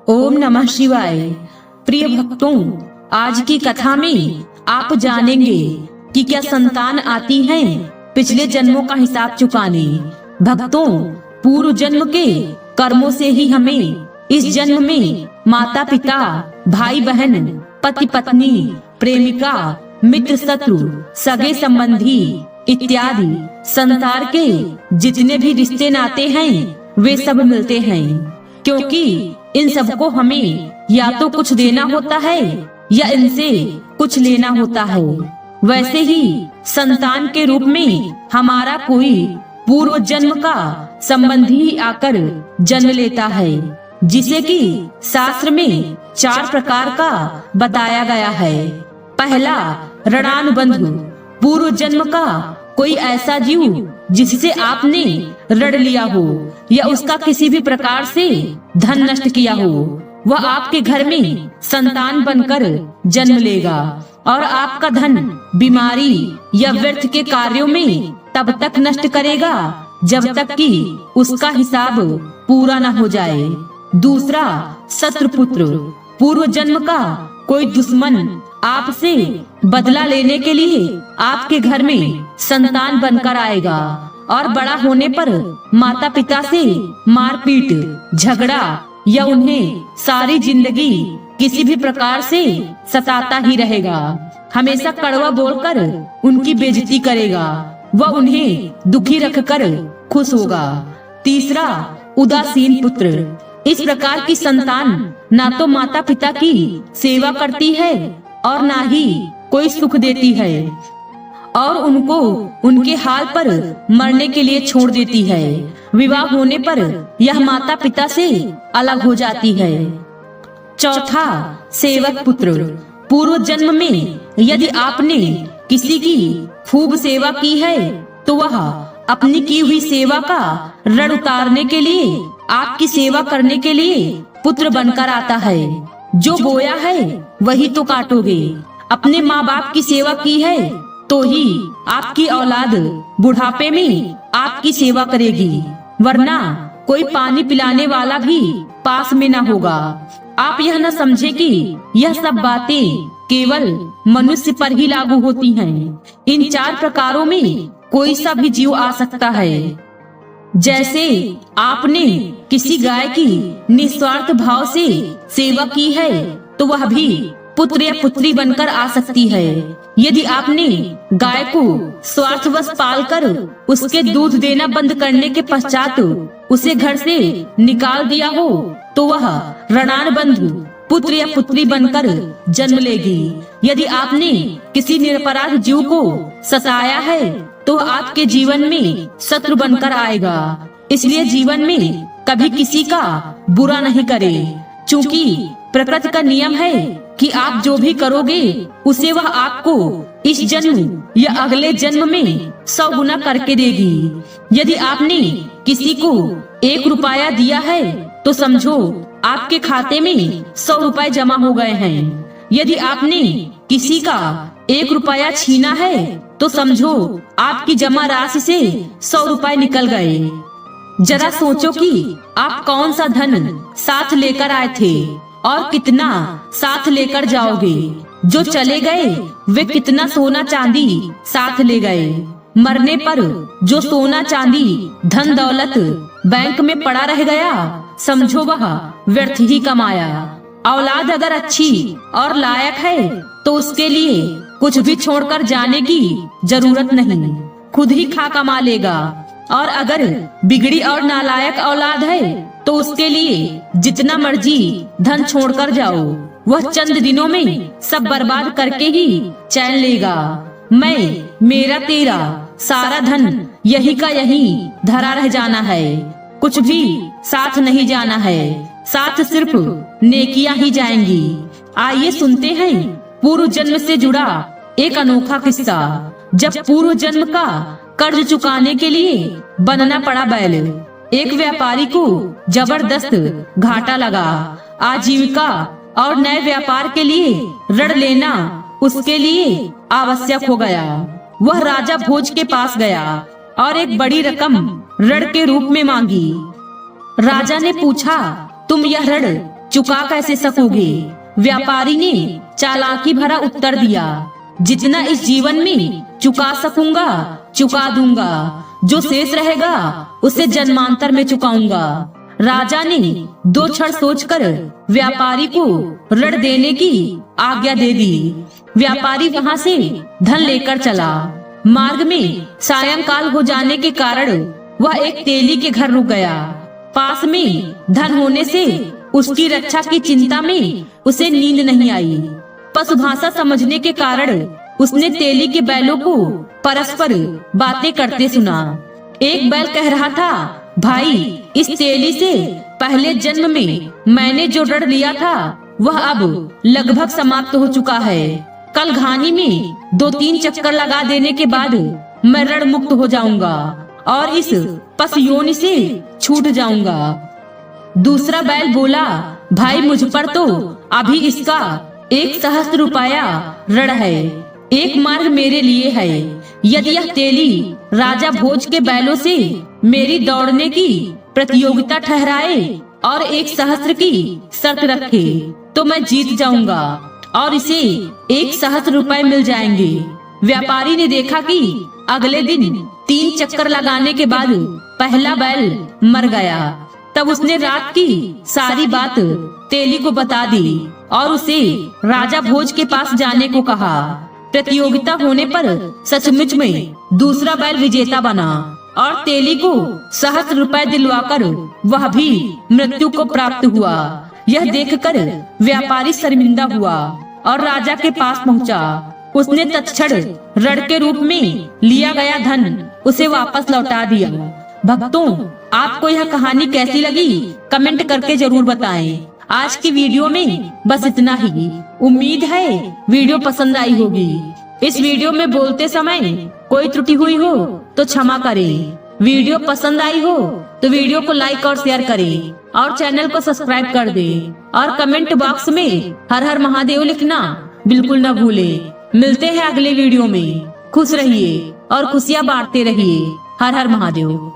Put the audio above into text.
ओम नमः शिवाय। प्रिय भक्तों, आज की कथा में आप जानेंगे कि क्या संतान आती है पिछले जन्मों का हिसाब चुकाने। भक्तों, पूर्व जन्म के कर्मों से ही हमें इस जन्म में माता पिता, भाई बहन, पति पत्नी, प्रेमिका, मित्र शत्रु, सगे संबंधी इत्यादि संसार के जितने भी रिश्ते नाते हैं वे सब मिलते हैं, क्योंकि इन सबको हमें या तो कुछ देना होता है या इनसे कुछ लेना होता है। वैसे ही संतान के रूप में हमारा कोई पूर्व जन्म का संबंधी आकर जन्म लेता है, जिसे कि शास्त्र में 4 प्रकार का बताया गया है। पहला, ऋणानुबंध, पूर्व जन्म का कोई ऐसा जीव जिससे आपने ऋण लिया हो या उसका किसी भी प्रकार से धन नष्ट किया हो, वह आपके घर में संतान बनकर जन्म लेगा और आपका धन बीमारी या व्यर्थ के कार्यों में तब तक नष्ट करेगा जब तक कि उसका हिसाब पूरा न हो जाए। दूसरा, शत्रुपुत्र, पूर्व जन्म का कोई दुश्मन आपसे बदला लेने के लिए आपके घर में संतान बनकर आएगा और बड़ा होने पर माता पिता से मारपीट, झगड़ा या उन्हें सारी जिंदगी किसी भी प्रकार से सताता ही रहेगा। हमेशा कड़वा बोलकर उनकी बेइज्जती करेगा, वह उन्हें दुखी रखकर खुश होगा। तीसरा, उदासीन पुत्र, इस प्रकार की संतान ना तो माता पिता की सेवा करती है और ना ही कोई सुख देती है और उनको उनके हाल पर मरने के लिए छोड़ देती है। विवाह होने पर यह माता पिता से अलग हो जाती है। चौथा, सेवक पुत्र, पूर्व जन्म में यदि आपने किसी की खूब सेवा की है तो वह अपनी की हुई सेवा का ऋण उतारने के लिए आपकी सेवा करने के लिए पुत्र बनकर आता है। जो बोया है वही तो काटोगे। अपने माँ बाप की सेवा की है तो ही आपकी औलाद बुढ़ापे में आपकी सेवा करेगी, वरना कोई पानी पिलाने वाला भी पास में न होगा। आप यह न समझे कि यह सब बातें केवल मनुष्य पर ही लागू होती हैं। इन 4 प्रकारों में कोई सा भी जीव आ सकता है। जैसे आपने किसी गाय की निस्वार्थ भाव से सेवा की है तो वह भी पुत्र या पुत्री बनकर आ सकती है। यदि आपने गाय को स्वार्थवश पालकर उसके दूध देना बंद करने के पश्चात उसे घर से निकाल दिया हो तो वह ऋणानुबंध पुत्र या पुत्री बनकर जन्म लेगी। यदि आपने किसी निरपराध जीव को सताया है तो आपके जीवन में शत्रु बनकर आएगा। इसलिए जीवन में कभी किसी का बुरा नहीं करे, क्योंकि प्रकृति का नियम है कि आप जो भी करोगे उसे वह आपको इस जन्म या अगले जन्म में 100 गुना करके देगी। यदि आपने किसी को 1 रुपया दिया है तो समझो आपके खाते में 100 रुपए जमा हो गए हैं। यदि आपने किसी का 1 रुपया छीना है तो समझो आपकी जमा राशि से 100 रुपए निकल गए। जरा सोचो कि आप कौन सा धन साथ लेकर आए थे और कितना साथ लेकर जाओगे। जो चले गए वे कितना सोना चांदी साथ ले गए। मरने पर जो सोना चांदी धन दौलत बैंक में पड़ा रह गया, समझो वह व्यर्थ ही कमाया। औलाद अगर अच्छी और लायक है तो उसके लिए कुछ भी छोड़कर जाने की जरूरत नहीं, खुद ही खा कमा लेगा। और अगर बिगड़ी और नालायक औलाद है तो उसके लिए जितना मर्जी धन छोड़कर जाओ, वह चंद दिनों में सब बर्बाद करके ही चैन लेगा। मैं, मेरा, तेरा सारा धन यही का यही धरा रह जाना है, कुछ भी साथ नहीं जाना है, साथ सिर्फ नेकियां ही जाएंगी। आइए सुनते हैं पूर्व जन्म से जुड़ा एक अनोखा किस्सा। जब पूर्व जन्म का कर्ज चुकाने के लिए बनना पड़ा बैल, एक व्यापारी को जबरदस्त घाटा लगा। आजीविका और नए व्यापार के लिए ऋण लेना उसके लिए आवश्यक हो गया। वह राजा भोज के पास गया और एक बड़ी रकम ऋण के रूप में मांगी। राजा ने पूछा, तुम यह ऋण चुका कैसे सकोगे? व्यापारी ने चालाकी भरा उत्तर दिया, जितना इस जीवन में चुका सकूंगा चुका दूंगा, जो शेष रहेगा उसे जन्मांतर में चुकाऊंगा। राजा ने 2 क्षण सोचकर व्यापारी को ऋण देने की आज्ञा दे दी। व्यापारी वहां से धन लेकर चला। मार्ग में सायंकाल हो जाने के कारण वह एक तेली के घर रुक गया। पास में धन होने से उसकी रक्षा की चिंता में उसे नींद नहीं आई। पशुभाषा समझने के कारण उसने तेली के बैलों को परस्पर बातें करते सुना। एक बैल कह रहा था, भाई, इस तेली से पहले जन्म में मैंने जो ऋण लिया था वह अब लगभग समाप्त हो चुका है। कल घानी में 2-3 चक्कर लगा देने के बाद मैं ऋण मुक्त हो जाऊंगा और इस पशु योनि से छूट जाऊंगा। दूसरा बैल बोला, भाई, मुझ पर तो अभी इसका 1,000 रुपया ऋण है। एक मार्ग मेरे लिए है, यदि यह तेली राजा भोज के बैलों से मेरी दौड़ने की प्रतियोगिता ठहराए और 1,000 की शर्त रखे तो मैं जीत जाऊंगा और इसे 1,000 रुपए मिल जाएंगे। व्यापारी ने देखा कि अगले दिन 3 चक्कर लगाने के बाद पहला बैल मर गया। तब उसने रात की सारी बात तेली को बता दी और उसे राजा भोज के पास जाने को कहा। प्रतियोगिता होने पर सचमुच में दूसरा बैल विजेता बना और तेली को 1,000 रुपए दिलवाकर वह भी मृत्यु को प्राप्त हुआ। यह देखकर व्यापारी शर्मिंदा हुआ और राजा के पास पहुंचा। उसने तत्क्षण ऋण के रूप में लिया गया धन उसे वापस लौटा दिया। भक्तों, आपको यह कहानी कैसी लगी कमेंट करके जरूर बताएं। आज की वीडियो में बस इतना ही। उम्मीद है वीडियो पसंद आई होगी। इस वीडियो में बोलते समय कोई त्रुटि हुई हो तो क्षमा करें। वीडियो पसंद आई हो तो वीडियो को लाइक और शेयर करें और चैनल को सब्सक्राइब कर दें और कमेंट बॉक्स में हर हर महादेव लिखना बिल्कुल न भूलें। मिलते हैं अगले वीडियो में। खुश रहिए और खुशियाँ बांटते रहिए। हर हर महादेव।